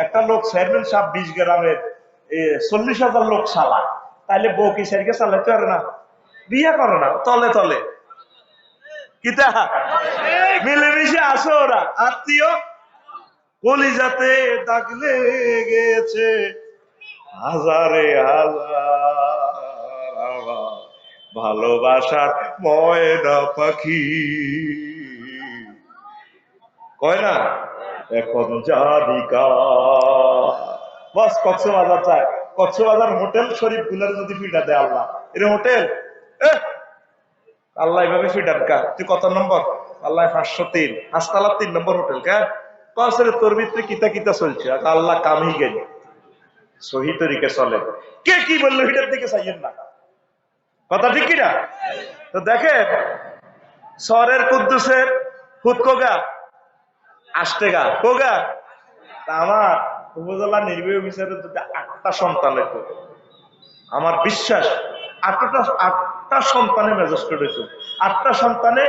একটা লোক চেয়ারম্যান সাহেব 20 গ্রামের 40,000 লোক চালায়, তাইলে বউ কি সেরকে চালাইতে পারে না? বিয়ে করে না, তলে তলে কিতা মিলেমিশে আসো, ওরা আত্মীয় কলিজাতে দাগ লেগেছে হাজারে হাজার ভালোবাসার ময়না পাখি, কয় না এখন জানিকা। বস কক্সবাজার চায়, কক্সবাজার হোটেল শরীফ গুলার যদি ফিটা দেয় আল্লাহ, এটা হোটেল আল্লাহ এভাবে ফিটার কা তুই কত নম্বর? আল্লাহ 503, হাসতালার 3 নম্বর হোটেল কা কসরে তোর ভিতরে কিতা কিতা চলছে, আল্লাহ কামই গেল সহি তরিকে চলে। কে কি বললো এটার দিকে চাইয়েন না, কথা ঠিক কিনা? তো দেখে শহরের কুদ্দুসের হুদ কোগা আসতে গা কোগা, আমার উপজেলা নির্বাহী অফিসারের যদি 8টা সন্তান হইতো, আমার বিশ্বাস 8টা সন্তানে ম্যাজিস্ট্রেট হইতো, 8টা সন্তানে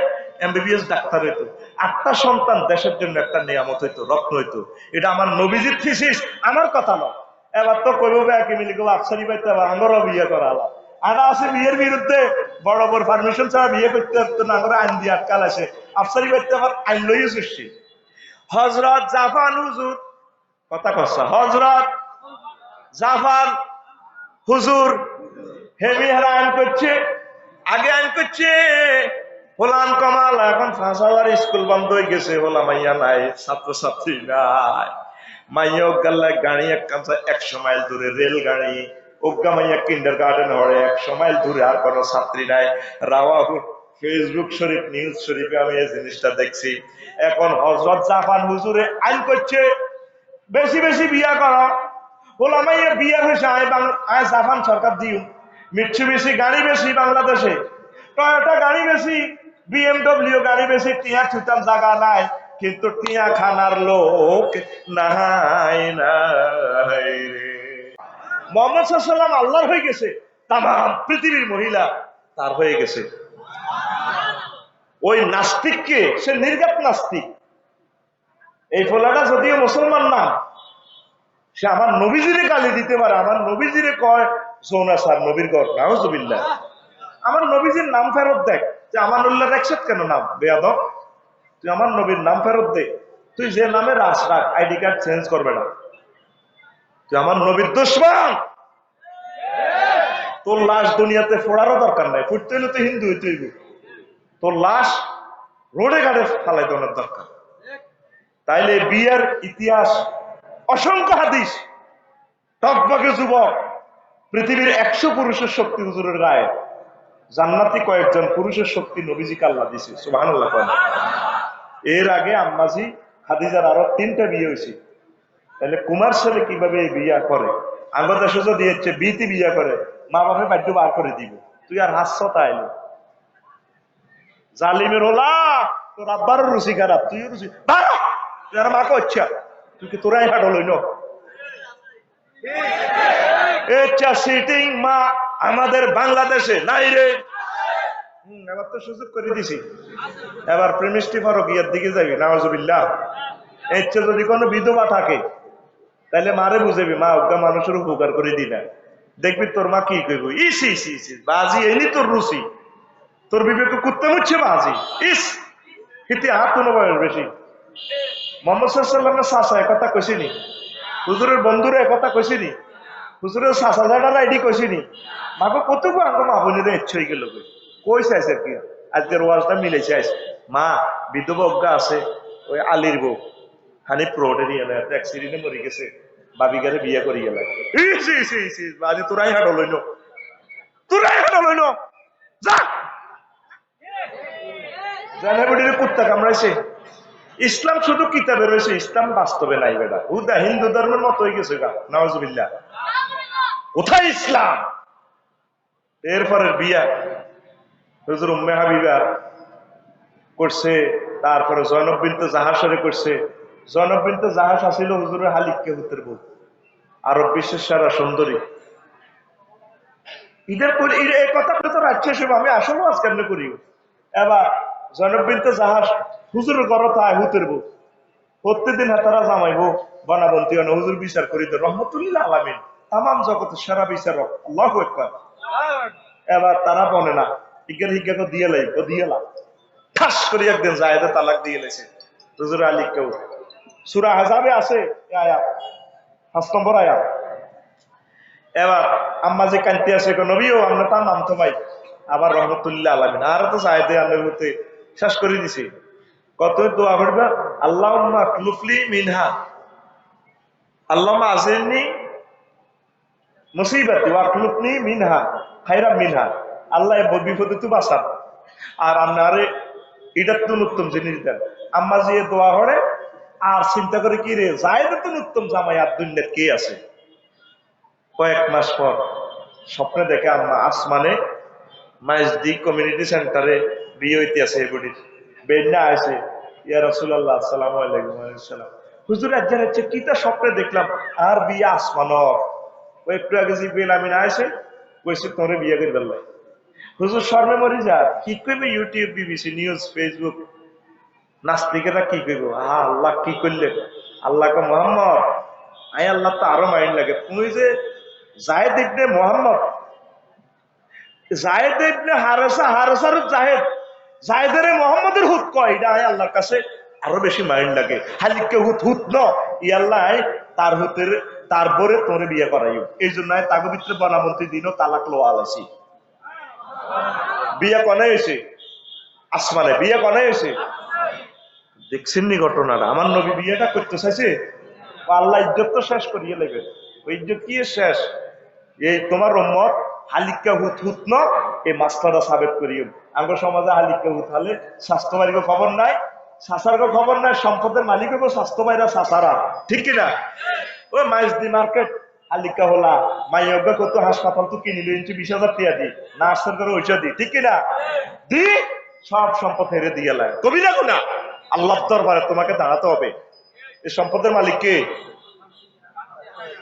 এমবিবিএস ডাক্তার হইতো, 8টা সন্তান দেশের জন্য একটা নিয়ামত হইতো, রত্ন হইতো। এটা আমার নবীজির থিসিস, আমার কথা নয়। এবার তো কইব কি মিলি কেউ আফসারি পাইতে হবে, আমারও বিয়ে করা আলাদা আনা আছে, বিয়ের বিরুদ্ধে বড় বড় পারমিশন ছাড়া বিয়ে করতে পারতো না, করে আইন দিয়ে আটকাল আছে, আফসারি পাইতে আবার আইন লইও সৃষ্টি। হজরত জাফান হুজুর, কথা কসা, হজরত জাফান হুজুর হেমিহারা আইন করছে, আগে আইন করছে হোলান কমাল, এখন 5,000 স্কুল বন্ধ হয়ে গেছে, হোলা মাইয়া নাই, ছাত্রছাত্রী নাই, মাইয়া ওগাল্লায় গাড়ি এক কামসা 100 মাইল দূরে রেল গাড়ি, ওগা মাইয়া কিন্ডার গার্ডেন হরে 100 মাইল দূরে, আর কোনো ছাত্রী নাই। রাওয়াহুর ফেসবুক শরীফ, নিউজ শরীফে আমি এই জিনিসটা দেখছি। এখন হজরত জাফান হুজুরে আইন করছে বেশি বেশি বিয়া করা, বলো মাইয়া বিয়া হয়েছে আয় জাফান সরকার দিও, মিটছু বেশি গাড়ি বেশি বাংলাদেশে, টয়োটা গাড়ি বেশি, বিএমডব্লিউ গাড়ি বেশি, টিয়া ছুটার জায়গা নাই, কিন্তু টিয়া খানার লোক নাই নাই রে। মোহাম্মদ সাল্লাল্লাহু আলাইহি ওয়াসাল্লাম আল্লাহর হয়ে গেছে, তাম পৃথিবীর মহিলা তার হয়ে গেছে। ওই নাস্তিককে, সে নির্ঘাত নাস্তিক, এই ফলাটা যদিও মুসলমান না, সে আমার নবীজিরে গালি দিতে পারে, আমার নবীজিরে কয় জোনা সার নবীর গড়, নাউজুবিল্লাহ। আমার নবীজির নাম ফেরত দেখ, যে আমার উল্লাহ একসাথ কেন নাম বেয়াদব, তুই আমার নবীর নাম ফেরত দে, তুই যে নামে রাস রাখ, আইডি কার্ড চেঞ্জ করবে না, তুই আমার নবীর দুশমন। তোর লাশ দুনিয়াতে ফোড়ারও দরকার নাই, ফুটতে হইলে তো হিন্দু হইতে হইব, তোর লাশ রোডে ঘাটে ফালাই দেওয়ার দরকার। তাইলে বিয়ের ইতিহাস অসংখ্য হাদিস, টকবকে যুবক, পৃথিবীর 100 পুরুষের শক্তি হুজুরের গায়ে, জান্নাতি কয়েকজন পুরুষের শক্তি নবীজি আল্লাহ দিছে, সুবহানাল্লাহ। এর আগে আম্মাজি খাদিজার আরো 3টা বিয়ে হয়েছে, তাহলে কুমার ছেলে কিভাবে বিয়া করে? আগত দেশে যদি হচ্ছে বিতি বিয়া করে, মা বাপের বাধ্য বার করে দিব, তুই আর হাসছ তাইলে জালিমের ওলা, তোর আব্বারও রুচি খারাপ, তুইও রুচি তুই আর মাকে হচ্ছে, তুই কি তোরাই হাট হল সিটিং মা আমাদের বাংলাদেশে নাই রে। এবার তো সুযোগ করে দিছি, এবার প্রেমিষ্টি ফরকিয়ার দিকে যাবি, নাউজুবিল্লাহ। এর চেয়ে যদি কোনো বিধবা থাকে তাহলে মারে বুঝাবি, মা অজ্ঞা মানুষের উপকার করে দিনা, দেখবি তোর মা কি কইব, ইস ইস ইস বাজি এনি তোর রুচি, তোর বিবেক কুত্তে মুচ্ছে বাজি, ইস হিতে হাত কোনো বয়স বেশি। মোহাম্মদ সাল্লাল্লাহু চাচা একথা কইছিনি, হুজুরের বন্ধুরা একথা কইছিনি, হুজুরের চাচা জাটার আইডি কইছিনি, মাকে কতটুকু আঙ্গ মা বোনেরা ইচ্ছে হয়ে গেল, কই চাইছে কি আজকের ওয়াজটা মিলেছে আইস, মা বিধবা অজ্ঞা আছে, ওই আলীর বউ হানি প্রোডের অ্যাক্সিডেন্টে মরে গেছে, বাবিগারে বিয়ে করি গেল, বাজি তোরাই হাট লইল, তোরাই হাট লইল, যা জানে বুড়ির কুত্তা কামড়াইছে। ইসলাম শুধু কিতাবে রয়েছে, ইসলাম বাস্তবে নাই বেটা, হুদা হিন্দু ধর্মের মতো হয়ে গেছে গা, নাউজুবিল্লাহ। কোথায় ইসলাম? এরপরের বিয়া হুজুর উম্মে হাবিবা করছে, তারপরে জয়নব বিনতে জাহাসরে করছে। জয়নব বিনতে জাহাস আসিল হুজুরের হালিককে হুতের বউ, আরব বিশ্বের সেরা সুন্দরী। ঈদের পরে এই কথা তো রাজ্য হিসেবে আমি আসলে আজ কেমন করি। এবার জয়নব বিনতে জাহাস হুজুরের ঘর থায় হুতের বউ, প্রত্যেকদিন হেতারা জামাইবো বনাবন্তি হুজুর বিচার করি তো রহমতুল্লাহ আলামিন তামাম জগতের সেরা বিচারক আল্লাহু আকবার। এবার তারা বলে না হিজ্ঞা হিজ্ঞা তো দিয়ে লাই ও দিয়ে লা ঠাস করে একদিন জায়েদে তালাক দিয়ে লেছে হুজুর আলী কেউ সূরা আহজাবে আছে আয়াত 5 নম্বর আয়াত। এবার আম্মা যে কান্তি আছে নবীও আমরা তার নাম তো ভাই আবার রহমতুল্লাহ আলামিন আর তো জায়েদে আল্লাহর হতে শেষ করে দিছে কত দোয়া করবা আল্লাহুম্মা ক্লুফলি মিনহা আল্লাহুম্মা আজিরনি মুসিবাতি ওয়া ক্লুফনি মিনহা খায়রা মিনহা আল্লাহ এই বিপদে তো বাঁচান আর আপনারে এটা তো উত্তম জিনিস দেন আম্মা যে দোয়া করে আর চিন্তা করে কি রে জায়েদের তো উত্তম জামাই আর দুনিয়াতে কে আছে। কয়েক মাস পর স্বপ্নে দেখে আম্মা আসমানে মাইজদি কমিউনিটি সেন্টারে বিয়ে হইতে আছে এই বুড়ির বেন্যা আছে ইয়া রাসূলুল্লাহ আসসালামু আলাইকুম ওয়া আলাইকুম সালাম হুজুর আজ্জার হচ্ছে কিটা স্বপ্নে দেখলাম আর বিয়ে আসমানর ওই একটু আগে জিব্রাইল আমিন আইছে কইছে তোরে বিয়ে করে ফেললাই হুজুর শর্মে মরি যা কি কইবে ইউটিউব বিবিসি নিউজ ফেসবুক নাস্তিকেরা কি কইব আল্লাহ কি করলেন আল্লাহ কে মোহাম্মদ আই আল্লাহ তো আরো মাইন্ড লাগে তুমি যে জায়েদ ইবনে মোহাম্মদ জায়েদ ইবনে হারেসা হারেসার জায়েদ জায়েদের মোহাম্মদের হুত কয় এটা আয় আল্লাহর কাছে আরো বেশি মাইন্ড লাগে হালিকে হুত হুত ন ই আল্লাহ তার হুতের তারপরে তোরে বিয়ে করাইও এই জন্য তাকে ভিতরে বনামন্ত্রী দিনও তালাক লোয়া আলাইছি বিয়ে কনে হয়েছে আসমানে বিয়ে কনে হয়েছে দেখছেন নি ঘটনাটা আমার নবী বিয়েটা করতে চাইছে আল্লাহ ইজ্জত তো শেষ করিয়ে নেবে ওই ইজ্জত কি শেষ এই তোমার উম্মত হালিকা হুত হুত ন এই মাস্টারটা সাবেত করিও আমার সমাজে হালিকা হুত হলে স্বাস্থ্য বাড়িকে খবর নাই সাসারকে খবর নাই সম্পদের মালিকও স্বাস্থ্য বাইরা সাসারা ঠিক কিনা ওই মাইজদি মার্কেট হালিকা হলা মাইয়জ্ঞ কত হাসপাতাল তো কিনিল ইঞ্চি 20,000 টিয়া দি নার্সের করে ঐষধ দি ঠিক কিনা দি সব সম্পদ হেরে দিয়ে লাই কবি না গুনা আল্লাহ দরবারে তোমাকে দাঁড়াতে হবে এই সম্পদের মালিক কে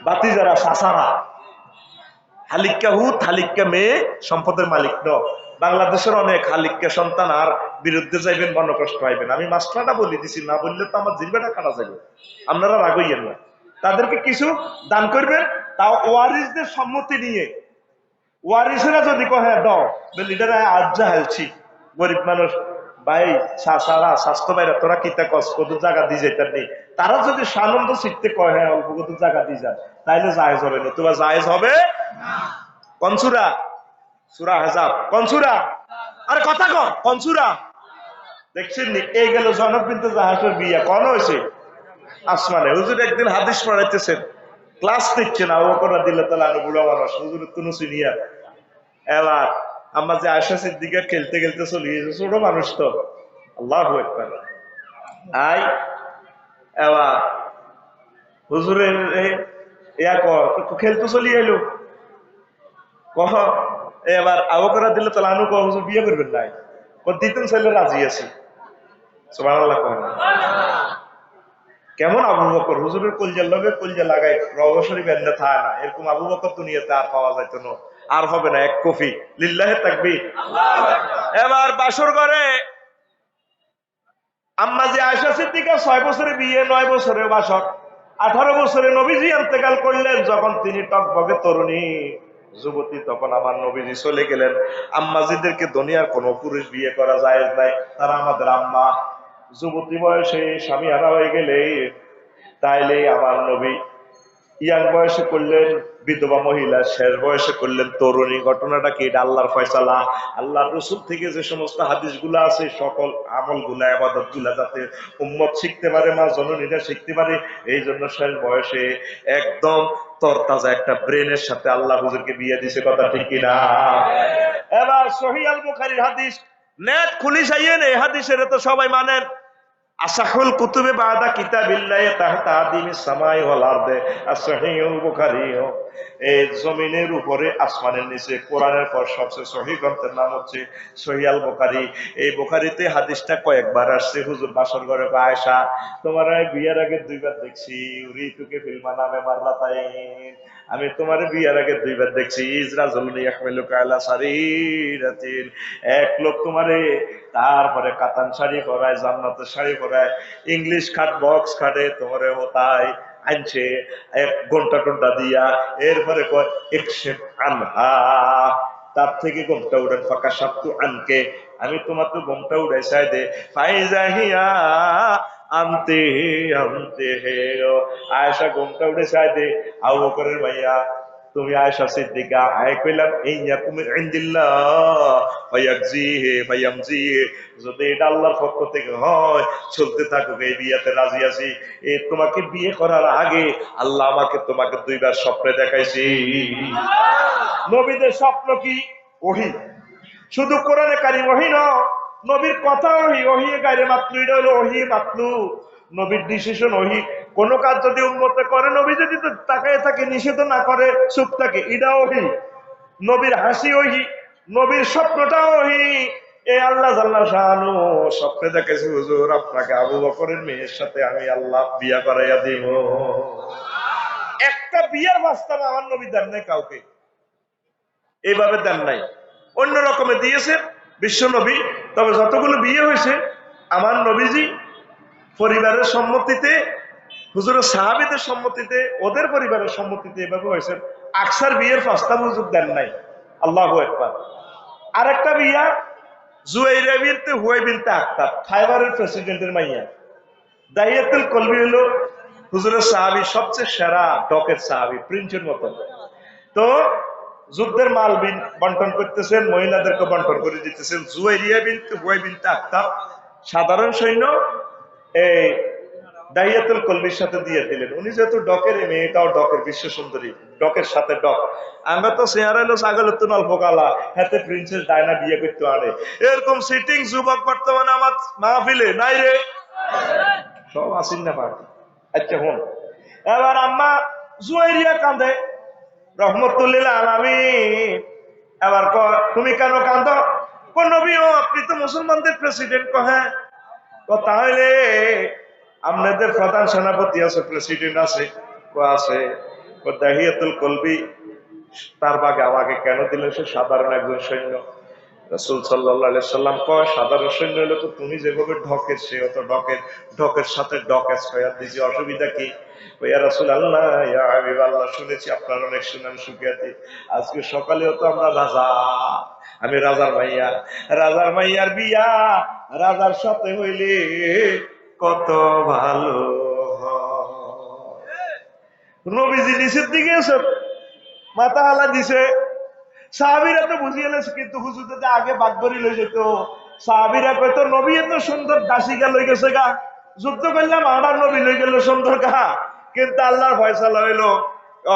বাতি যারা সাসারা হালিকা হুত হালিকা মেয়ে সম্পদের মালিক ন বাংলাদেশের অনেক হালিকা সন্তান আর বিরুদ্ধে যাইবেন মনকষ্ট হইবেন আমি মাস্টারটা বলি দিছি না বললে তো আমার জিরবেটা কাটা যাবে আপনারা রাগ হইয়েন না তাদেরকে কিছু দান করবেন তাও ওয়ারিসদের সম্মতি নিয়ে ওয়ারিসেরা যদি কহে দাও লিডার আজ্জা হেলছি গরিব মানুষ ভাই সারা স্বাস্থ্য বাইরা তোরা কিতা কস কত জায়গা দিয়ে যেতার নেই তারা যদি সানন্দ শিখতে কয় হ্যাঁ অল্প কত জায়গা দিয়ে যান তাইলে জায়েজ হবে না তোমার জায়েজ হবে কনসুরা সূরা আহজাব কনসুরা আরে কথা কর কনসুরা দেখছেন নি এই গেল জনক বিনতে জাহাজের বিয়া কোন হয়েছে আসমানে হুজুর একদিন হাদিস পড়াইতেছেন ক্লাস নিচ্ছেন আবু বকর রাদিয়াল্লাহু তাআলা বুড়া মানুষ হুজুর তুনু সিনিয়া এবার আমরা যে আয়েশা সিদ্দিকা খেলতে খেলতে চলে গেছে ছোট মানুষ তো আল্লাহু আকবার আই এবার হুজুরের ইয়া খেলতে চলি এলো কহ এবার আবু বকর রাদিয়াল্লাহু তাআলা আনহু হুজুর বিয়ে করবেন নাই দিতেন ছেলে রাজি আছে সুবহানাল্লাহ কেমন আবু বকর হুজুরের কলজা লগে কলজা লাগাই রওজা শরীফ এন্ড থাকে না এরকম আবু বকর দুনিয়াতে আর পাওয়া যাইতো না আর হবে না এক কফি লিল্লাহে তাকবীর এবার বাসর ঘরে আম্মা যে আয়েশা সিদ্দিকা 6 বছরে বিয়ে 9 বছরে বাসর 18 বছরে নবীজি ইন্তেকাল করলেন যখন তিনি টকবগে তরুণী যুবতী তখন আমার নবীজি চলে গেলেন আম্মাজিদেরকে দুনিয়ার কোনো পুরুষ বিয়ে করা জায়েজ নাই তারা আমাদের আম্মা যুবতী বয়সে স্বামী হারা হয়ে গেলে তাইলে আমার নবী ইয়াং বয়সে করলেন বিধবা মহিলা শেষ বয়সে করলেন তরুণী ঘটনাটা কি এটা আল্লাহর ফয়সালা আল্লাহর রাসূল থেকে যে সমস্ত হাদিসগুলো আছে সকল আমলগুলা ইবাদতগুলা যাতে উম্মত শিখতে পারে মা জননীরা শিখতে পারে এই জন্য শেষ বয়সে একদম তরতাজা একটা ব্রেনের সাথে আল্লাহ হুজুরকে বিয়ে দিছে কথা ঠিক কিনা এবার সহিহ আল বুখারীর হাদিস নেট খুলি যাইয়েন এই হাদিসের তো সবাই মানেন আসাহুল কুতুবে বাদা কিতাবিল্লাহি তাহতা আদিমিস সামাই ওয়াল আরদে as-সহিহুল বুখারী এই জমিনের উপরে আসমানের নিচে কোরআনের পর সবচেয়ে সহিহ গ্রন্থের নাম হচ্ছে সহিহ আল বুখারী এই বুখারীতে হাদিসটা কয়েকবার আসছে হুজুর বাসর ঘরে আয়েশা তোমার বিয়ের আগে 2 বার দেখছি রিতুকে ফিলমা নামে মারলাতাইন আমি তোমার বিয়ের আগে 2 বার দেখছি ইজরাজুল ইয়াহমিলুকা আলা সারিরাতিন এক লোক তোমারে তারপরে কাতান শাড়ি পরায় জান্নাতের শাড়ি পরায় ইংলিশ খাট বক্স খাটে তোমারে হতায় আনছে এক ঘন্টা টন্টা দিয়া, এরপরে কয় একশেপ আনহা, তার থেকে ঘুমটা উড়েন, ফাঁকা সাপ্তু আনকে, আমি তোমার তো ঘুমটা উড়াই চাই দে, ফাইজাহিয়া আনতে আনতে হে আয়েশা ঘুমটা উড়ে চাই দে। আবু বকরের ভাইয়া তুমি আয়েশা সিদ্দিকা আয় কইলাম এই ইয়াকুম ইনদিল্লাহ ফায়াকজিহি ফায়ামজিহি, যদি এটা আল্লাহর পক্ষ থেকে হয় চলতে থাকুক, এই বিয়াতে রাজি আছি। তোমাকে বিয়ে করার আগে আল্লাহ আমাকে তোমাকে দুইবার স্বপ্নে দেখাইছি। নবীদের স্বপ্ন কি? ওহী। শুধু কোরআনে কারিম ওহী না, নবীর কথা ওহী, ওহী গায়রে মাতলু, এটা হলো ওহী মাতলু, নবীর ডিসিশন ওহী। কোন কাজ যদি উম্মতে করে, নবী যদি তাকায় থাকে, নিষেধ না করে, চুপ থাকে, এটা ওহী। নবীর হাসি ওহী, নবীর স্বপ্নটা ওহী। এই আল্লাহ জাল্লাহ শাআনু স্বপ্নে দেখেছি, হুজুর আপনাকে আবু বকরের মেয়ের সাথে আমি আল্লাহ বিয়া করাইয়া দিব। একটা বিয়ার বাস্তব আমার নবী দেন নাই কাউকে, এইভাবে দেন নাই, অন্য রকমের দিয়েছেন বিশ্ব নবী। তবে যতগুলো বিয়ে হয়েছে আমার নবীজি পরিবারের সম্মতিতে, হুজুরের সাহাবীদের সম্মতিতে, ওদের পরিবারের সম্মতিতে এভাবে হয়েছে। আকসার বিয়ের প্রস্তাব হুজুর দেন নাই। আল্লাহু আকবার। আরেকটা বিয়া জুয়াইরা বিনতে হুয়াই বিনতে আক্তার, খায়বারের প্রেসিডেন্টের মাইয়া। দাহিয়াতুল কলবি হলো হুজুরের সাহাবী, সবচেয়ে সেরা ডকের সাহাবী, প্রিন্সের মতো। তো যুদ্ধের মাল বন্টন করতেছেন, মহিলাদেরকে বন্টন করে দিতেছেন। জুয়াইরিয়া বিনতে হুয়াই বিনতে আক্তার সাধারণ সৈন্য এই দাহিয়াতুল কলবির সাথে দিয়ে দিলেন। উনি যেহেতু ডকের, এই মেয়েটাও ডকের, বিশ্ব সুন্দরী, ডকের সাথে ডক। আমরা তো চেহারা হলো ছাগলের তো অল্প কালা, হাতে প্রিন্সেস ডায়না বিয়ে করতে আনে, এরকম সিটিং যুবক বর্তমানে আমার মাহফিলে নাই রে, সব আসিন না পার্টি। আচ্ছা হন, এবার আম্মা জুয়াইরিয়া কাঁদে রহমতুল্লিল আলামিন। এবার তুমি কেন কাঁদো? নবী ও আপনি তো মুসলমানদের প্রেসিডেন্ট। হ্যাঁ। তাহলে আপনাদের প্রধান সেনাপতি আছে, প্রেসিডেন্ট আছে? আছে। দাহিয়াতুল কলবি তার বাগে আমাকে কেন দিলেন? সে সাধারণ একজন সৈন্য। রাসূল সাল্লাল্লাহু আলাইহি সাল্লাম কয় সাধারণ সৈন্য হলে তো তুমি যেভাবে ঢকের, সে অত ঢকের, ঢকের সাথে ঢক এসে দিয়েছি, অসুবিধা কি? ইয়া রাসূলুল্লাহ, ইয়া হাবিবাল্লাহ, শুনেছি আপনার অনেক সুনাম সুখ্যাতি, আজকে সকালেও তো আমরা রাজা, আমি রাজার মাইয়া, রাজার মাইয়ার বিয়া রাজার সাথে হইলে কত ভালো হয়। নবীজি নিচের দিকে এসে মাথা হালা দিছে, সাহাবীরা তো বুঝিয়ে গেছে, কিন্তু হুজুরদের যে আগে বাগবরি লই যেত, সাহাবীরা কইতো নবী এত সুন্দর দাসিকা লই গেছে গা, যুদ্ধ করলাম আমার নবী লই গেল সুন্দর গা। কিন্তু আল্লাহর ফয়সালা হইলো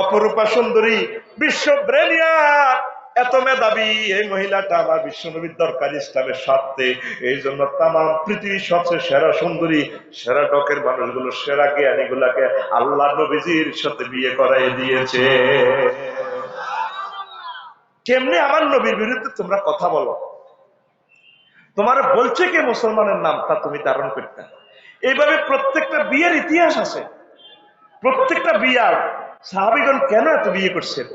অপরূপা সুন্দরী, বিশ্ব ব্রেলিয়ান, এত মেধাবী এই মহিলাটা আমার বিশ্ব নবীর দরকার ইসলামের স্বার্থে। এই জন্য তাম পৃথিবীর সবচেয়ে সেরা সুন্দরী, সেরা ডকের মানুষগুলো, সেরা জ্ঞানী গুলাকে আল্লাহ নবীজির সাথে বিয়ে করাই দিয়েছে। কেমনে আমার নবীর বিরুদ্ধে তোমরা কথা বলো? তোমার বলছে কে মুসলমানের নাম, তা তুমি ধারণ করতে। এইভাবে প্রত্যেকটা বিয়ের ইতিহাস আছে। প্রত্যেকটা বিয়ার সাহাবীগণ কেন এত বিয়ে করছেন?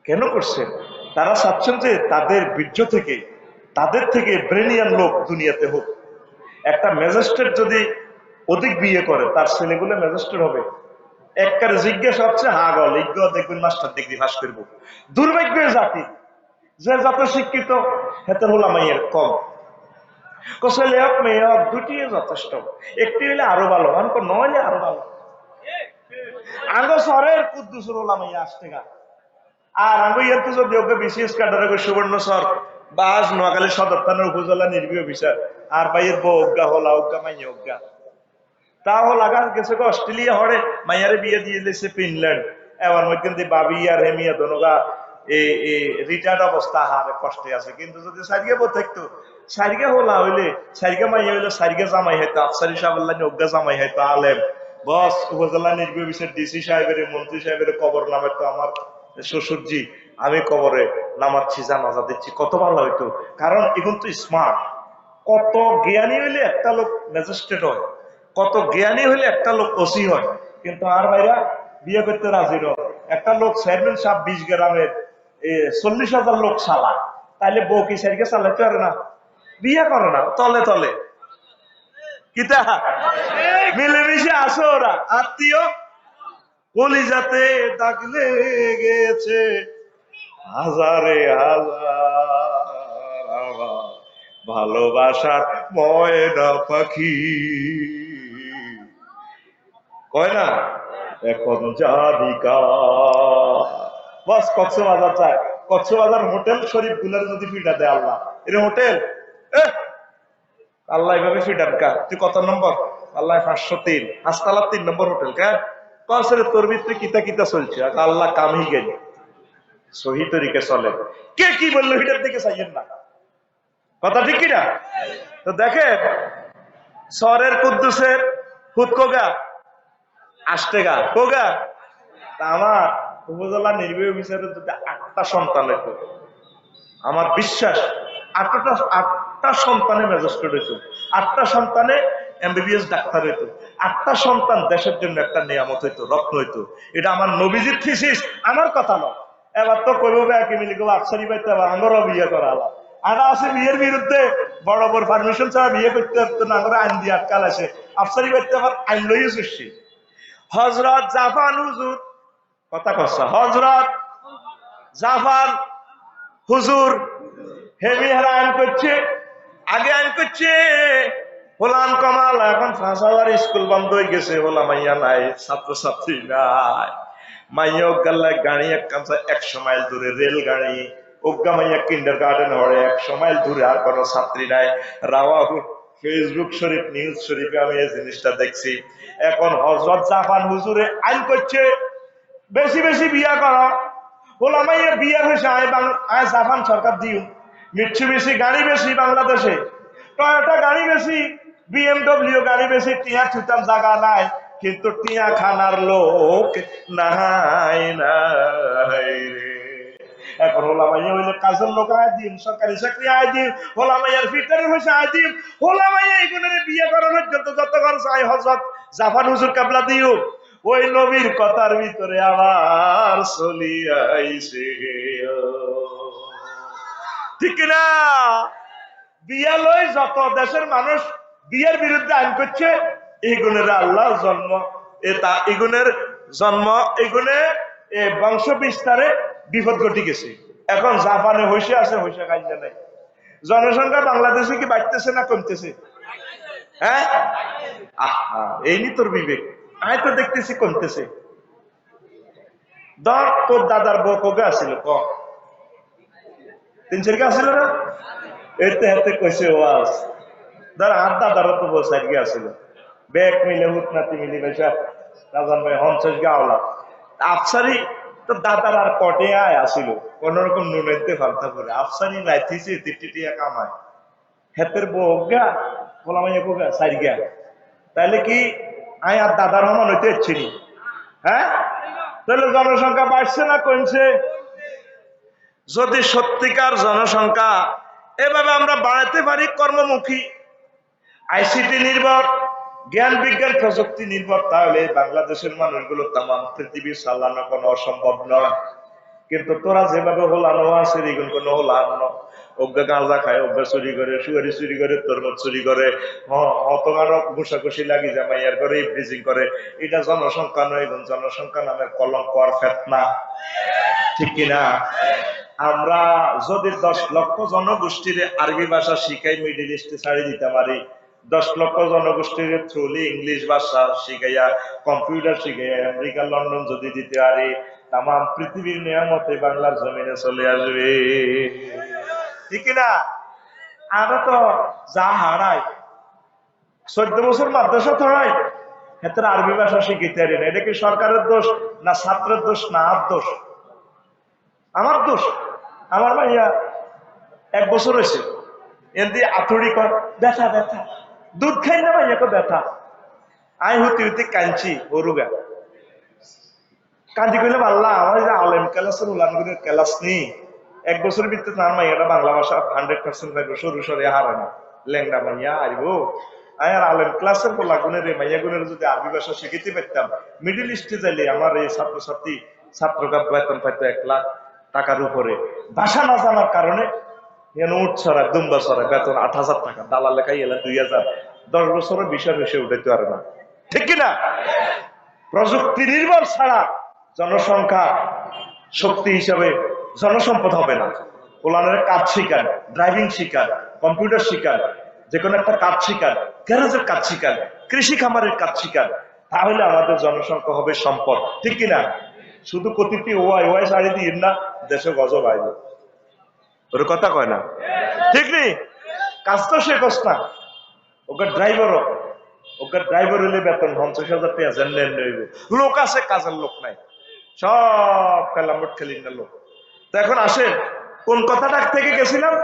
কেন করছেন? তারা চাচ্ছেন যে তাদের বীর্য থেকে, তাদের থেকে ব্রেনিয়ান লোক দুনিয়াতে হোক। একটা ম্যাজিস্ট্রেট যদি অধিক বিয়ে করে, তার ছেলেগুলো ম্যাজিস্ট্রেট হবে। একবারে জিজ্ঞাসা হচ্ছে হাগল ইজ্ঞ দেখবেন মাস্টার ডিগ্রি পাস করবো। দুর্ভাগ্য জাতি যে যত শিক্ষিত হেতে ওলামাইয়ের কম। ছেলে হোক মেয়ে হোক দুটি যথেষ্ট, একটি হইলে আরো ভালো, অনেক নইলে আরো ভালো। আঙ্গ শহরের কুদ্দুসুর ওলামাইয়া আসতে গা, আর আঙ্গ ইয়াতে যদি ওকে বিশেষ কাটারে সুবর্ণ সর বাস নোয়াখালী সদর থানার উপজেলা নির্বাহী অফিসার, আর ভাইয়ের বউ অজ্ঞা হলা অজ্ঞা মাইয়া অজ্ঞা, তাও লাগা গেছে অস্ট্রেলিয়া হরে মাইয়ারে বিয়ে দিয়ে দিয়েছে ফিনল্যান্ড। এবার মধ্যে বাবি আর হেমিয়া দনগা এই রিটায়ার্ড অবস্থা হারে কষ্টে আছে। কিন্তু যদি সারিগা বউ থাকতো, সারিগা হলা হইলে, সারিগা মাইয়া হইলে সারিগা জামাই হয়তো আফসারি সাহেব অজ্ঞা জামাই হয়তো আলেম বস উপজেলা নির্বাহী অফিসার ডিসি সাহেবের মন্ত্রী সাহেবের কবর নামে তো আমার শ্বশুরজি, আমি কবরে নামাচ্ছি, জানাজা দিচ্ছি, কত ভালো হইতো। কারণ এখন তো স্মার্ট, কত জ্ঞানী হইলে একটা লোক ম্যাজিস্ট্রেট হয়, কত জ্ঞানী হইলে একটা লোক ওসি হয়। কিন্তু আর ভাইরা বিয়ে করতে রাজি নয়। একটা লোক চেয়ারম্যান সাহেব 20 গ্রামের 40,000 লোক চালায়, তাইলে বউ কি সেদিকে চালাইতে পারে না? বিয়ে করে না, তলে তলে কিতা মিলেমিশে আসো, ওরা আত্মীয় কলিজাতে দাগ লেগেছে হাজারে হাজার আমার ভালোবাসার ময়না পাখি। কয় না এখন জানিকা বাস কক্সবাজার যায়, কক্সবাজার হোটেল শরীফ গুলার যদি ফিটা দেয় আল্লাহ, এটা হোটেল আল্লাহ এভাবে ফিটার কা তুই কত নম্বর? আল্লাহ 503 হাসতালার 3 নম্বর হোটেল কা কসরে তোর ভিতরে কিতা কিতা চলছে আল্লাহ কামই গেল সহি তরিকে চলে। কে কি বললো এটার দিকে চাইয়েন না, কথা ঠিক কিনা? তো দেখেন শহরের কুদ্দুসের হুদ কোগা আষ্টেগা কোগা তা আমার উপজেলা নির্বাহী অফিসারের যদি 8টা সন্তান হইতো, আমার বিশ্বাস 8টা সন্তানে ম্যাজিস্ট্রেট হইতো, 8টা সন্তানে এমবিবিএস ডাক্তার হইতো, 8টা সন্তান দেশের জন্য একটা নিয়ামত হইতো, রত্ন হইতো। এটা আমার নবীজির থিসিস, আমার কথা নয়। এবার তো কইব একই মিলি কেউ আফসারি পাইতে আবার আমারও বিয়ে করা আলাপ আনা আছে বিয়ের বিরুদ্ধে বড় বড় পারমিশন ছাড়া বিয়ে করতে পারতো না, আমরা আইন দিয়ে আটকাল আছে আফসারি পাইতে আবার আইন লইয়ে এসেছি। হজরত জাফান হুজুর কথা কসা, হজরত জাফান হুজুর হেমিহারা আইন করছে, আগে আইন করছে হোলান কমাল, এখন 5,000 স্কুল বন্ধ হয়ে গেছে, হোলা মাইয়া নাই, ছাত্রছাত্রী নাই। মাইয়া গাল্লায় গাড়ি এক কামসা 100 মাইল দূরে রেল গাড়ি, ওগা মাইয়া কিন্ডার গার্ডেন হরে 100 মাইল দূরে আর কোনো ছাত্রী নাই। রাওয়াহু ফেসবুক শরীফ নিউজ শরীফে আমি এই জিনিসটা দেখছি। এখন হযরত জাফান হুজুরে আইন করছে বেশি বেশি বিয়া করা, বলা মাইয়া বিয়া হয়েছে আয় জাফান সরকার দিও, মিটছু বেশি গাড়ি বেশি বাংলাদেশে, টয়োটা গাড়ি বেশি, বিএমডব্লিউ গাড়ি বেশি, টিয়া ছুটার জায়গা নাই, কিন্তু টিয়া খানার লোক নাই নাই রে। এখন হোলা মাইয়া হইলে কাজের লোক আয় দিন, সরকারি চাকরি আয় দিন, হোলা মাইয়ার ফিটারের হয়েছে আয় দিন, হোলা মাইয়া এইগুলোর বিয়ে করানোর জন্য যত খরচ আয় হযরত জাফান হুজুর কাবলা দিও। ওই নবীর কথার ভিতরে আবার চলিয়া আইছে, ঠিক না? বিয়া লই যত দেশের মানুষ বিয়ের বিরুদ্ধে আইন করছে, এগুনের আল্লাহ জন্ম এগুনের জন্ম এগুনে বংশ বিস্তারে বিপদ ঘটে গেছে। এখন জাপানে হইসে আছে, হইসে কাইন্দা নাই। জনসংখ্যা বাংলাদেশে কি বাড়তেছে না কমতেছে? হ্যাঁ, আহা এই নি তোর বিবেক, আমি তো দেখতেছি কমতেছে। ধর তোর দাদার বউ কবে আসছিল ক 3 আসছিল না, এতে হাতে কইছে ওয়াজ। ধর আর দাদারও তো বউ 4 আসছিল, ব্যাগ মিলে হুত নাতি মিলি বেশা রাজান ভাই 50 গাওলা আফসারি তো দাদার আর কটে আয় আসিল কোন রকম নুনাইতে ফালতা করে আফসারি রাইতেছে 30 টাকা কামায়, হেতের বউ গা বলা মাইয়া গা 4 গা, তাহলে কি আয় আর দাদার সমান হইতে ইচ্ছিনি? হ্যাঁ, তাহলে জনসংখ্যা বাড়ছে না কমছে? যদি সত্যিকার জনসংখ্যা এভাবে আমরা বাড়াতে পারি, কর্মমুখী আইসিটি নির্ভর জ্ঞান বিজ্ঞান প্রযুক্তি নির্ভর, তাহলে বাংলাদেশের মানুষগুলো তাম পৃথিবী চালানো কোনো অসম্ভব নয়। কিন্তু তোরা যেভাবে হোলানো আছে এগুলো কোনো হোলানো, অজ্ঞা গাঁজা খায়, অজ্ঞা চুরি করে, সুয়ারি চুরি করে, তরমুজ চুরি করে, হতগানো ঘুষাঘুষি লাগি জামাইয়ার করে ব্রিজিং করে, এটা জনসংখ্যা নয়, এবং জনসংখ্যা নামের কলঙ্ক আর ফেতনা, ঠিক কিনা? আমরা যদি 10 লক্ষ জনগোষ্ঠীর আরবি ভাষা শিখাই মিডিল ইস্টে ছাড়ি দিতে পারি, 10 লক্ষ জনগোষ্ঠীর থ্রুলি ইংলিশ ভাষা শিখাইয়া কম্পিউটার শিখাইয়া আমেরিকা লন্ডন যদি দিতে পারি, তাম পৃথিবীর নিয়ামতে বাংলার জমিনে চলে আসবে, ঠিক না? আরো তো যা হারাই 14 বছর মাদ্রাসা থড়াই এত আরবি ভাষা শিখিতে পারি না, এটা কি সরকারের দোষ না ছাত্রের দোষ না আর দোষ? আমার দোষ। আমার ভাইয়া 1 বছর হয়েছে এমনি আতুড়ি কর ব্যথা ব্যথা, দুধ খাই না ভাইয়া কো ব্যথা, আই হতে হতে কাঁদছি হরুগা কান্দি কইলাম আল্লাহ আমার যে আলেম ক্লাসের উলানগুলোর ক্লাস নেই, 1 বছরের ভিতরে তার মাইয়াটা বাংলা ভাষা 100% পাইবো, সরু সরে হারায় না লেংডা মাইয়া আইবো। আর আলেম ক্লাসের বলা গুণের মাইয়া গুণের যদি আরবি ভাষা শিখিতে পারতাম, মিডিল ইস্টে যাইলে আমার এই ছাত্রছাত্রী ছাত্রকা বেতন পাইতো 1 লাখ টাকার উপরে, ভাষা না জানার কারণে উঠ ছড়ায় দুম্বা ছড়ায় বেতন 8,000 টাকা, দালাল লেখাই এলেন 2,000, 10 বছরের বিষয় এসে উঠাইতে পারে না, ঠিক কিনা? প্রযুক্তি নির্ভর ছাড়া জনসংখ্যা শক্তি হিসাবে জনসম্পদ হবে না। পোলানের কাজ শিখান, ড্রাইভিং শিখান, কম্পিউটার শিখান, যে কোনো একটা কাজ শিখান, গ্যারেজের কাজ শিখান, কৃষি খামারের কাজ শিখান, তাহলে আমাদের জনসংখ্যা হবে সম্পদ, ঠিক কিনা? শুধু কথিতি ওয়াই ওয়াই সারি দিয়ে না, দেশে গজব আইব, ওর কথা কয় না, ঠিক নেই? কাজ তো সে কস না, ওকে ড্রাইভারও, ওকে ড্রাইভার হলে বেতন 50,000 টাকা জেনে নেব, লোক আছে, কাজের লোক নাই, সব কালামট খেলি না লোক। তো এখন আসেন, কোন কথাটা থেকে গেছিলাম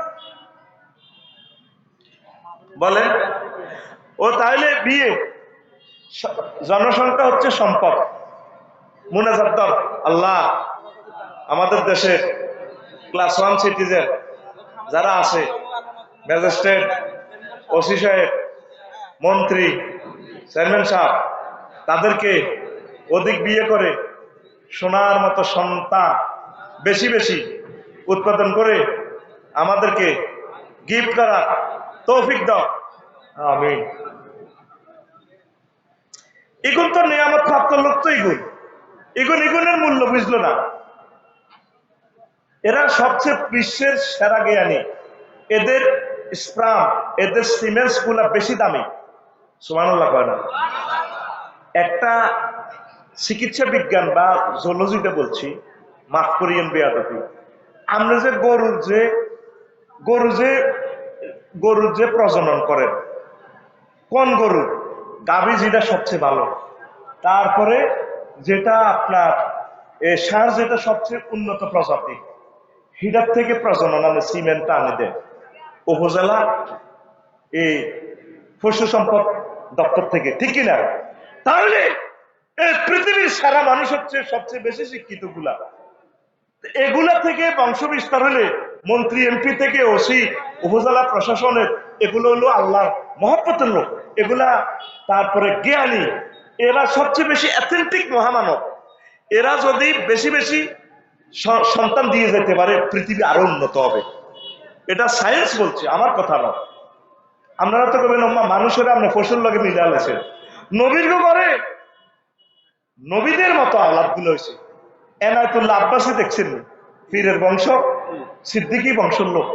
বলেন? ও তাহলে বিয়ে, জনসংখ্যা হচ্ছে সম্পদ। মুনাজাত দাও, আল্লাহ আমাদের দেশে ক্লাস 1 সিটিজেন যারা আছে, ম্যাজিস্ট্রেট, ওসি সাহেব, মন্ত্রী, চেয়ারম্যান সাহেব, তাদেরকে অধিক বিয়ে করে সোনার মতো সন্তান বেশি বেশি উৎপাদন করে আমাদেরকে গিফট করা তৌফিক দাও, আমিন। এগুন তো নিয়ামত প্রাপ্ত লোক, তো এগুনের মূল্য বুঝলো না। এরা সবচেয়ে বিশ্বের সেরা জ্ঞানী, এদের স্প্রাম, এদের সিমেন্টস গুলা বেশি দামি, সুবহানাল্লাহ কয় না? একটা চিকিৎসা বিজ্ঞান বা জুলজিতে বলছি, মাফ করিয়েন বেয়াদবি, আমরা যে গরুর যে প্রজনন করেন, কোন গরু? গাভী যেটা সবচেয়ে ভালো, তারপরে যেটা আপনার ষাঁড়, যেটা সবচেয়ে উন্নত প্রজাতি, হিডার থেকে প্রজনন আনে, সিমেন্টটা আনে দেয় উপজেলা এই পশু সম্পদ দপ্তর থেকে, ঠিক কিনা? তাহলে পৃথিবীর সারা মানুষ হচ্ছে সবচেয়ে বেশি শিক্ষিত গুলা, এগুলা থেকে বংশ বিস্তার হলে মন্ত্রী, এমপি থেকে ওসি, উপজেলা প্রশাসনের, এগুলো হলো আল্লাহ মহব্বতের লোক, এগুলা তারপরে জ্ঞানী, এরা সবচেয়ে বেশি অ্যাথেন্টিক মহামানব। এরা যদি বেশি বেশি সন্তান দিয়ে যেতে পারে, পৃথিবী আরো উন্নত হবে। এটা সায়েন্স বলছে, আমার কথা নয়। আপনারা তো কবেন মানুষেরা আপনি ফসল লাগে মিলে আলেছেন, নবীর করে নবীদের মতো আলাপ গুলো হয়েছে। এনায়তুল্লাহ আব্বাসী দেখছেন, পীরের বংশ, সিদ্দিকী বংশের লোক,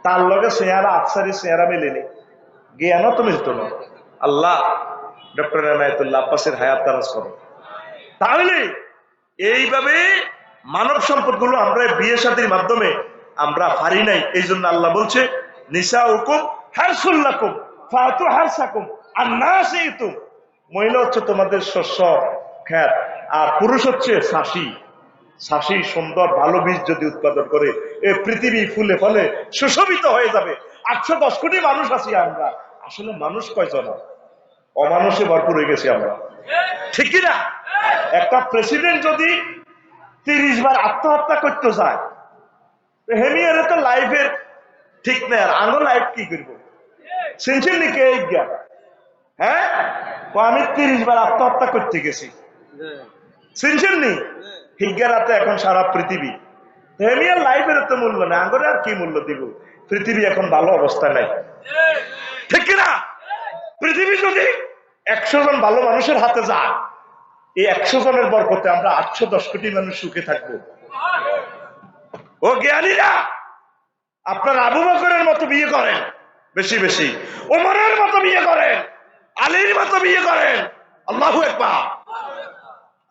তার লগে চেহারা আফসারি চেহারা মেলেনি, জ্ঞানও তো মিলত না। আল্লাহ ডক্টর এনায়তুল্লাহ আব্বাসের হায়াত দারাজ করো। তাহলে এইভাবে মানব সম্পদ গুলো আমরা বিয়ে শাদীর মাধ্যমে আমরা পারি নাই। এই জন্য আল্লাহ বলছে, নিসা হুকুম হারসুল্লাকুম ফাতু হারসাকুম আর না সেইতুম, মহিলা হচ্ছে তোমাদের শস্য খ্যাত, আর পুরুষ হচ্ছে শাসি। শাসি সুন্দর ভালো বীজ যদি উৎপাদন করে, এ পৃথিবী ফুলে ফলে সুশোভিত হয়ে যাবে। 810 কোটি মানুষ আছি আমরা, আসলে মানুষ কয়জন? অমানুষে ভরপুর হয়ে গেছি আমরা, ঠিক কিনা? একটা প্রেসিডেন্ট যদি 30 বার আত্মহত্যা করতে যায়, হেমিয়ারে তো লাইফের ঠিক নেই, আর আঙ্গ লাইফ কি করবো? শুনছেন নাকি এই জ্ঞান? হ্যাঁ, আমি 30 বার আত্মহত্যা করতে গেছি, শুনছেন নি? হিজ্ঞারাতে এখন সারা পৃথিবী, হেমিয়ার লাইফের তো মূল্য নেই, আঙ্গরে আর কি মূল্য দিব? পৃথিবী এখন ভালো অবস্থা নাই, ঠিক কিনা? পৃথিবী যদি 100 জন ভালো মানুষের হাতে যায়, এই 100 জনের বরকতে আমরা 810 কোটি মানুষ সুখে থাকবো। ও জ্ঞানীরা, আপনার আবু বকরের মতো বিয়ে করেন বেশি বেশি, ওমরের মতো বিয়ে করেন, আলীর মতো বিয়ে করেন, আল্লাহু আকবার।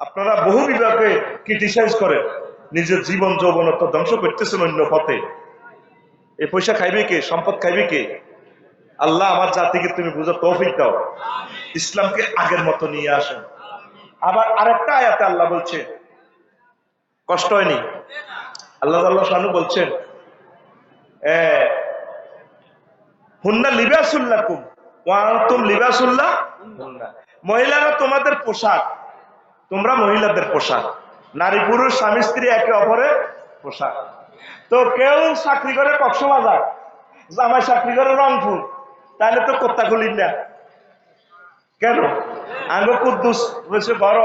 আপনারা বহু বিভাগে ক্রিটিসাইজ করেন, নিজের জীবন যৌবনত্ব ধ্বংস করতেছেন অন্য পথে। এই পয়সা খাইবে কে? সম্পদ খাইবে কে? আল্লাহ আমার জাতিকে তুমি বুঝো তৌফিক দাও, ইসলামকে আগের মতো নিয়ে আসেন। আবার আরেকটা আয়াতে আল্লাহ বলছে, কষ্ট হয়নি? আল্লাহ শানু বলছেন, হুন্না লিবাসুল্লাকুম ওয়া আনতুম লিবাসুল্লাহ হুন্না, মহিলারা তোমাদের পোশাক, তোমরা মহিলাদের পোশাক। নারী পুরুষ স্বামী স্ত্রী একে অপরের পোশাক। তো কেউ চাকরি করে কক্সবাজার, জামাই চাকরি করে রংপুর, তাহলে তো কোত্তা খুলি না কেন? আঙ্গ কুদ্দুস বেশি বড়,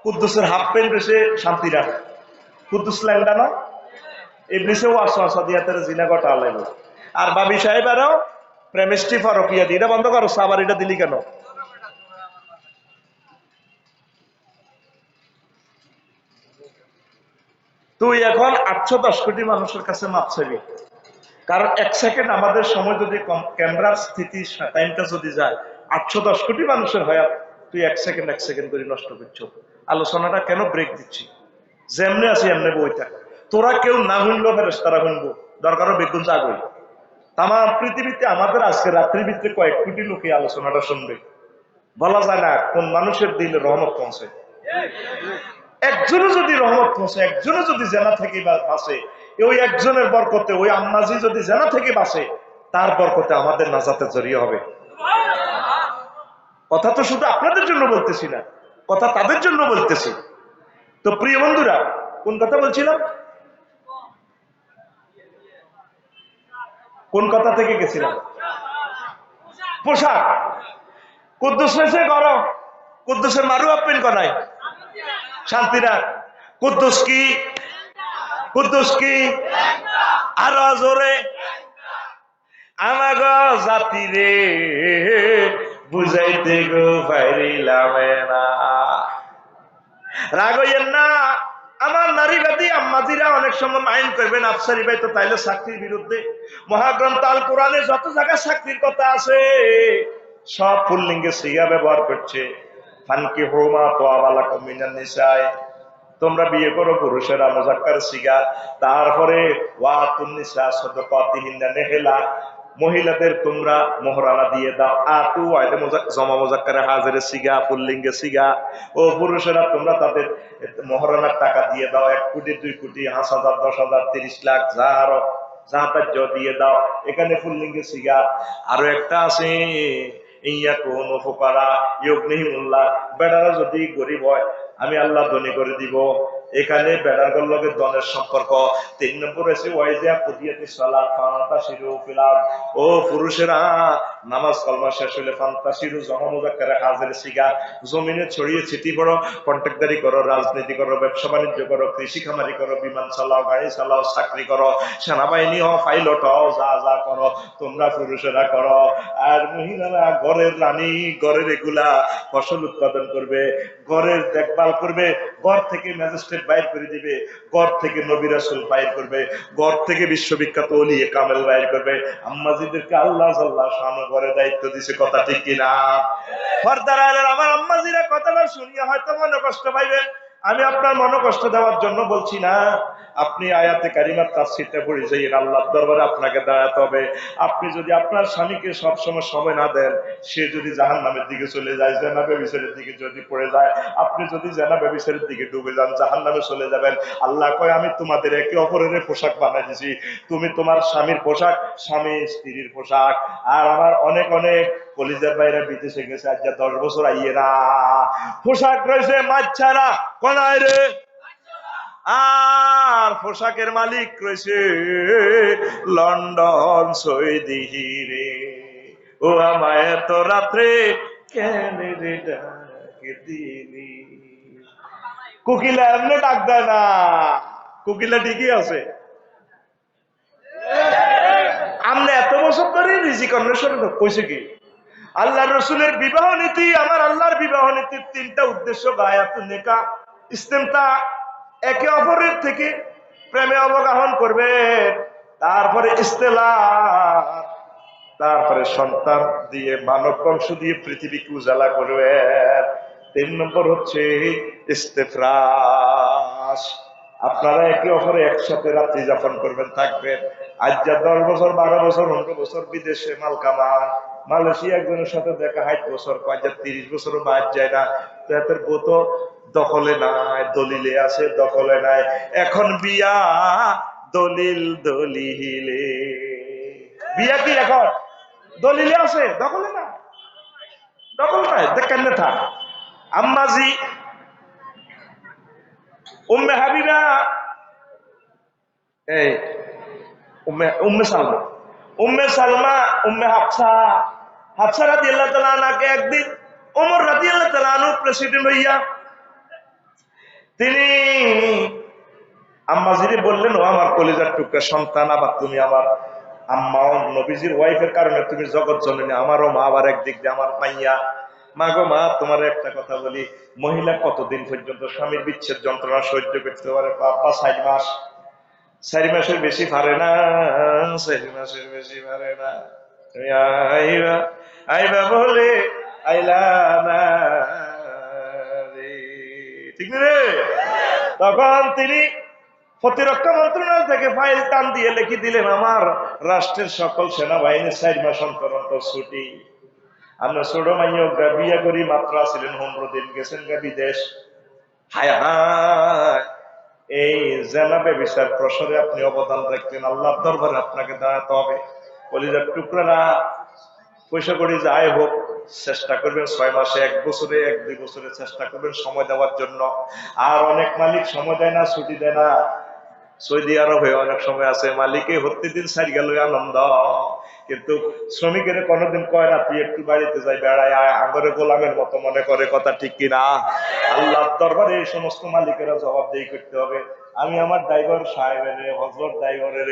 কুদ্দুসের হাফ প্যান্ট বেশি শান্তিরাম, কুদ্দুস ল্যাংডানো এমনিসে ওয়াসওয়াসা দিয়া তার জিনা গটা লাগলো। আর বাবি সাহেব আরো প্রেমিস্ট্রি ফরকিয়া দি, এটা বন্ধ করো, আবার এটা দিলি কেন? তুই এখন 810 কোটি মানুষের কাছে মাপ চাইবি, কারণ 1 সেকেন্ড আমাদের সময় যদি ক্যামেরার স্থিতি টাইমটা যদি যায় 810 কোটি মানুষের হায়াত তুই 1 সেকেন্ড করে নষ্ট করছো। আলোচনাটা কেন ব্রেক দিচ্ছি? যেমনে আছি এমনি বই থাক, তোরা কেউ না শুনলেও ফেরেশতারা শুনবো, দরকারও বেগুন জাগই। তাম পৃথিবীতে আমাদের আজকে রাত্রির ভিতরে কয়েক কোটি লোক এই আলোচনাটা শুনবে। বলা যায় না কোন মানুষের দিলে রহমত পৌঁছে। একজনও যদি রহমত পৌঁছে, একজনও যদি জেনা থেকে বাঁচে, ওই একজনের বরকতে, ওই আম্মাজি যদি জেনা থেকে বাঁচে, তার বরকতে আমাদের নাজাতে জড়িয়ে হবে। কথা তো শুধু আপনাদের জন্য বলতেছি না, কথা তাদের জন্য বলতেছি। তো প্রিয় বন্ধুরা, কোন কথা বলছিলাম, কোন কথা থেকে গেছিলাম? পোশাক। কুদ্দুস হয়েছে গরম, কুদ্দুসের মারু আপেন কনাই শান্তিরা। কুদ্দুস কি? কুদ্দুস কি? আরো জোরে। আমার জাতি রে বুঝাইতে গো পারিলাম না। রাগ হইয়েন না, আমার নারীবাদী আম্মাজিরা অনেক সময় মাইন্ড করবেন, আফসারি ভাই তো তাইলে চাকরির বিরুদ্ধে। মহাগ্রন্থ আল কোরআনে যত জায়গায় চাকরির কথা আছে সব পুল্লিঙ্গে সিগা ব্যবহার করছে। ফানকি হোমা তো আবালাকুম মিনান নিসায়, তোমরা বিয়ে করো পুরুষেরা মুজাক্কার সিগা। তারপরে ওয়াতুন নিসা সাদাকাতিহিন্না নেহলা, মহিলাদের তোমরা মোহরানা দিয়ে দাও। আতু আইলে জমা মুজাক্কারে হাজিরে সিগা, পুল্লিঙ্গে সিগা। ও পুরুষেরা তোমরা তাদের মোহরানার টাকা দিয়ে দাও, 1 কোটি 2 কোটি 5,000 10,000 30 লাখ যা আরো যা তার দিয়ে দাও, এখানে পুল্লিঙ্গে সিগা। আরো একটা আছে ইয়া কোন ফোকারা ইয়গনিহিমুল্লাহ, বেড়ারা যদি গরিব হয় আমি আল্লাহ ধনী করে দিব। এখানে বেড়ার লগে দনের সম্পর্ক। 3 নম্বর আছে ওয়াইজা কুদিয়াতি সালাত ফান্তাশিরু ফিল আরদ, ও পুরুষেরা নামাজ কলমা শেষ হলে ফান্তাশিরু জমা মুযাক্কারে হাজির সিগা, জমিনে ছড়িয়ে ছিটি পড়ো, কন্ট্রাক্টদারি করো, রাজনীতি করো, ব্যবসা বাণিজ্য করো, কৃষি খামারি করো, বিমান চালাও, গাড়ি চালাও, চাকরি করো, সেনাবাহিনী হও, পাইলট হও, যা যা করো তোমরা পুরুষেরা করো। আর মহিলারা ঘরের রানী, ঘরের এগুলা ফসল উৎপাদন করবে, ঘরের দেখভাল করবে, ঘর থেকে ম্যাজিস্ট্রেট বাইর করে দিবে, ঘর থেকে নবী রাসূল বাইর করবে, ঘর থেকে বিশ্ববিখ্যাত ওলিয়ে কামেল বাইর করবে। আম্মাজিদেরকে আল্লাহ জাল্লাহ শানু ঘরে দায়িত্ব দিছে, কথা ঠিক কিনা? পর্দার আড়ালে আমার আম্মাজিরা কথাটা শুনিয়ে হয়তো মনে কষ্ট পাইবেন, আমি আপনার মনে কষ্ট দেওয়ার জন্য বলছি না। আপনি আয়াতে কারিমার তাফসীরটা পড়ে যাইয়েন, আল্লাহর দরবারে আপনাকে দাঁড়াতে হবে। আপনি যদি আপনার স্বামীকে সবসময় সময় না দেন, সে যদি জাহান্নামের দিকে চলে যায়, জেনা ব্যভিচারের দিকে যদি পড়ে যায়, আপনি যদি জেনা ব্যভিচারের দিকে ডুবে যান, জাহান্নামে চলে যাবেন। আল্লাহ কয় আমি তোমাদের একে অপরের পোশাক বানাই দিছি, তুমি তোমার স্বামীর পোশাক, স্বামী স্ত্রীর পোশাক। আর আমার অনেক অনেক কলিজার বাইরে বিদেশে গেছে, আজ 10 বছর আইয়ে না, পোশাক রয়েছে মাছ ছাড়া কোনায় রে, আর পোশাকের মালিক রয়েছে লন্ডন সৌদি রে। ও আমায় তো রাত্রে কেন রে ডাকে দিলি। কোকিলা এমনি ডাক দেয় না, কোকিলা ঠিকই আছে। আমরা এত বছর ধরে রিজিক অন্বেষণ কইছে কি? আল্লাহ রসুলের বিবাহ নীতি, আমার আল্লাহর বিবাহ নীতির 3টা উদ্দেশ্য, গায়াতুন নিকাহ, ইস্তেমতা, একে অপরের থেকে প্রেমে অবগাহন করবে, তারপরে ইস্তেলাহ, তারপরে সন্তান দিয়ে মানব বংশ দিয়ে পৃথিবীকে উজালা করবে। 3 নম্বর হচ্ছে ইস্তেফরাশ, আপনারা একে অপরে একসাথে রাত্রি যাপন করবেন, থাকবেন। আজ যা 10 বছর 12 বছর 15 বছর বিদেশে মাল কামান, মালয়েশিয়া একজনের সাথে দেখা 60 বছর, 30 বছরও বাদ যায় না, তো এদের বউ তো দখলে নাই, দলিলে আছে, দখলে নাই। এখন বিয়া দলিল দলিলে, বিয়া কি এখন দলিলে আছে, দখলে না, দখল নাই, দেখেন না থাক। আম্মাজি উম্মে হাবিবা, এই উম্মে সালমা, উম্মে সালমা, উম্মে হাফসা, হাফসা রাদিয়াল্লাহু তাআলা আনহাকে একদিন ওমর রাদিয়াল্লাহু তাআলা আনহু প্রেসিডেন্ট হইয়া তিনি আম্মাজিরে বললেন, ও আমার কলিজার টুকরা সন্তান, আবার তুমি আমার আম্মা, নবীজির ওয়াইফের কারণে তুমি জগৎ জননী, আমারও মা, আবার একদিক দিয়ে আমার মাইয়া, মা গো মা, তোমার একটা কথা বলি, মহিলা কতদিন পর্যন্ত স্বামীর বিচ্ছেদ যন্ত্রণা সহ্য করতে পারে? বাবা 4 মাস। 4 মাসের বেশি পারে না, 4 মাসের বেশি পারে না। তুমি আইবা আইবা বলে আইলা না রে, ঠিক না রে? তখন তিনি প্রতিরক্ষা মন্ত্রণালয় থেকে ফাইল টান দিয়ে লিখে দিলেন, আমার রাষ্ট্রের সকল সেনাবাহিনী 4 মাস অন্তর অন্তর ছুটি। আমরা ছোট মাইয়া বিয়া করি মাত্র আসছিলেন 15 দিন, গেছেন গা বিদেশ। হায় হায়, এই জেনাবে বিচার প্রসারে আপনি অবদান রাখতেন, আল্লাহর দরবারে আপনাকে দাঁড়াতে হবে। কলিজার টুকরারা, পয়সা করি যাই হোক চেষ্টা করবেন 6 মাসে, 1 বছরে, 1-2 বছরে চেষ্টা করবেন সময় দেওয়ার জন্য। আর অনেক মালিক সময় দেয় না, ছুটি দেয় না। সৌদি আরবে অনেক সময় আছে মালিকে হতে দিন সারি গেল আনন্দ, কিন্তু শ্রমিকের কোনোদিন কয় না তুই একটু বাড়িতে যাই বেড়ায় আয়, আগরে গোলামের মতো মনে করে। কথা ঠিক কিনা? আল্লাহর দরবারে এই সমস্ত মালিকেরা জবাবদেহি করতে হবে। আমি আমার ড্রাইভার সাহেবের, হজরত ড্রাইভারের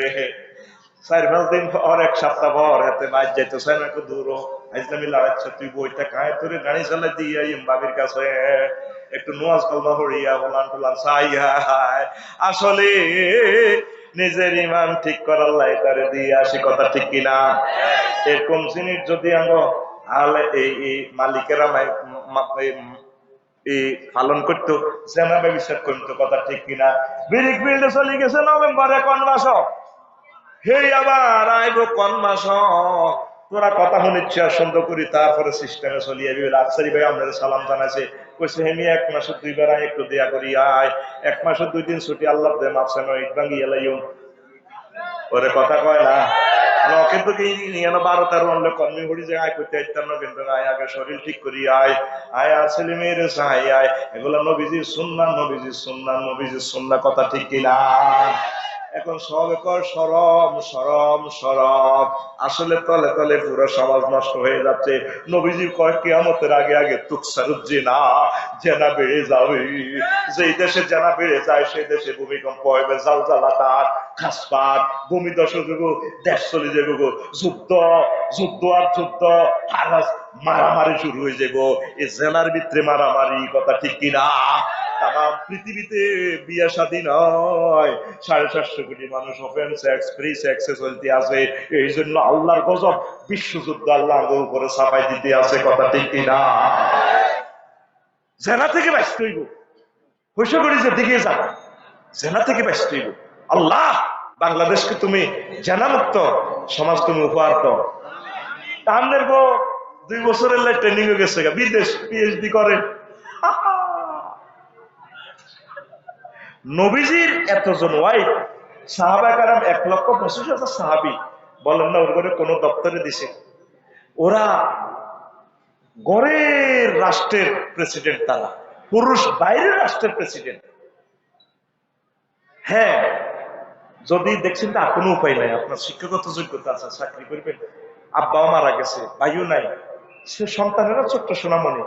4-5 দিন পর, 1 সপ্তাহ পর হাতে মাছ যাইতো চাই না, একটু দূর ইসলামী লড়াইছে, তুই বইটা খায় তোরে গাড়ি চালাই দিয়ে বাবির কাছে একটু নোয়াজ কলমা পড়িয়া বলান টুলান চাইয়া। আসলে নিজের ইমান ঠিক করার লাই তারে দিয়ে আসি। কথা ঠিক কিনা? এরকম জিনিস যদি আমরা এই মালিকেরা পালন করতো, জেনাবে বিচার করতো। কথা ঠিক কিনা? বিরিক বিল্ডে চলে গেছে নভেম্বরে, কোন মাস হেই আবার আইব কোন মাস, তোরা কথা শুনিচ্ছি আর সুন্দর করি, তারপরে সিস্টেমে চলিয়ে আফসারি ভাই আপনাদের সালাম জানাইছে, কইছে হেমি 1 মাসে 2 বার আয়, একটু দেয়া করি আয়। 1 মাসে 2 দিন ছুটি আল্লাহ দে মাপছে নয় ভাঙ্গি এলাইও ওরে। কথা কয় না কিন্তু কি 12-13 অন্য কর্মী হরি যে আয় করতে আইতাম না, কিন্তু আয় আগে শরীর ঠিক করি আয় আয়, আর ছেলে মেয়েরে চাই আয়। এগুলো নবীজির সুন্নাহ, নবীজির সুন্নাহ, নবীজির সুন্নাহ। কথা ঠিক কিনা? এখন সবে কর সরম সরম সরম, আসলে তলে তলে পুরো সমাজ নষ্ট হয়ে যাচ্ছে। নবীজি কয় কিয়ামতের আগে আগে তুকসারুজ্জিনা, জেনা বেড়ে যাবে। যেই দেশে জেনা বেড়ে যায় সেই দেশে ভূমিকম্প হবে, জালজালাতার, খাসপাত, ভূমিধস দেব, দেশ চলে যাবে গো, যুদ্ধ যুদ্ধ আর যুদ্ধ, মারামারি শুরু হয়ে যাবো। এই জেনার ভিতরে মারামারি। কথা ঠিক কিনা? তাম পৃথিবীতে বিয়া শাদী নয়, 750 কোটি মানুষ ওপেন সেক্স, ফ্রি সেক্সে চলতে আছে। এই জন্য আল্লাহর গজব, বিশ্বযুদ্ধ আল্লাহ উপরে ছাপাই দিতে আছে। কথা ঠিক কিনা? জেনা থেকে বাঁচতে হইব, পয়সা করি যে দিকে যাব, জেনা থেকে বাঁচতে হইব। আল্লাহ বাংলাদেশকে তুমি জেনামুক্ত সমাজ তুমি উপহার দাও। তাদের 2 বছরের ট্রেনিং হয়ে গেছে, বিদেশ পিএইচডি করে। নবীজির এতজন ওয়াইফ, সাহাবায়ে কেরাম 1,25,000 সাহাবী, বলেন না ওর ঘরে কোন দপ্তরে দিছে? ওরা গড়ের রাষ্ট্রের প্রেসিডেন্ট, তারা পুরুষ বাইরের রাষ্ট্রের প্রেসিডেন্ট। হ্যাঁ, যদি দেখছেন না কোনো উপায় নাই, আপনার শিক্ষাগত যোগ্যতা আছে, চাকরি করবেন, আব্বাও মারা গেছে, ভাইও নাই, সে সন্তানেরা ছোট্ট সোনামণি,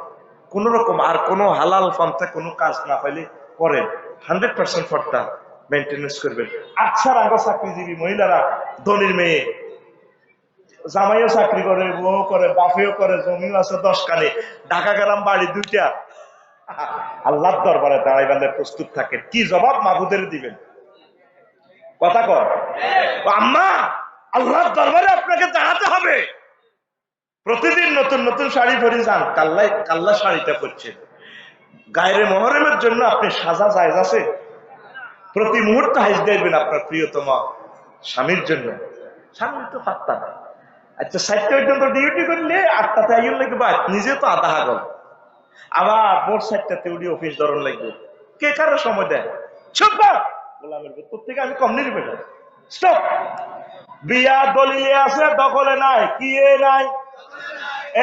কোন রকম আর কোন হালাল পন্থা কোনো কাজ না পাইলে করেন, 100% ফর্দা মেনটেনেন্স করবেন। আচ্ছা রাঙ্গা চাকরিজীবী মহিলারা, ধনীর মেয়ে, জামাইও চাকরি করে, বউ করে, বাপেও করে, জমিও আছে 10 কানে, ঢাকা গ্রাম বাড়ি 2টা। আল্লাহর দরবারে দাঁড়াইবাদের প্রস্তুত থাকেন। কি জবাব মাহবুদের দিবেন? কথা কর আম্মা, আল্লাহর দরবারে আপনাকে দাঁড়াতে হবে। প্রতিদিন নতুন নতুন শাড়ি পরে যান, কাল্লা শাড়িটা পরছেন, গায়ের মহরমের জন্য আপনি সাজা জায়েজ আছে। প্রতি মুহূর্তে হাইজ দেখবেন আপনার প্রিয়তম স্বামীর জন্য। স্বামী তো পাত্তা না। আচ্ছা 7টা পর্যন্ত ডিউটি করলে 8টাতে আইন লাগবে, বা নিজে তো আধা হাগল, আবার ভোর 7টাতে উঠি অফিস ধরন লাগবে। কে কারো সময় দেয়? গোলামের তোর থেকে আমি কম নির্বে। স্টপ। বিয়া দলিলে আছে, দখলে নাই। কি নাই?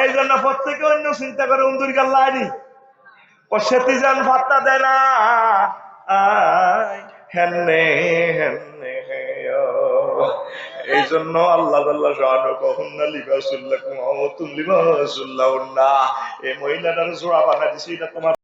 এই জন্য প্রত্যেকে অন্য চিন্তা করে উন্দুর গাল্লানি ও সেতি যান ভাত্তা দেয় না। হেন্নে হেন্নে এই জন্য আল্লাহ কখন না লিবাসুল্লাহ, এই মহিলাটার জোড়া বানা দিছি, এটা তোমার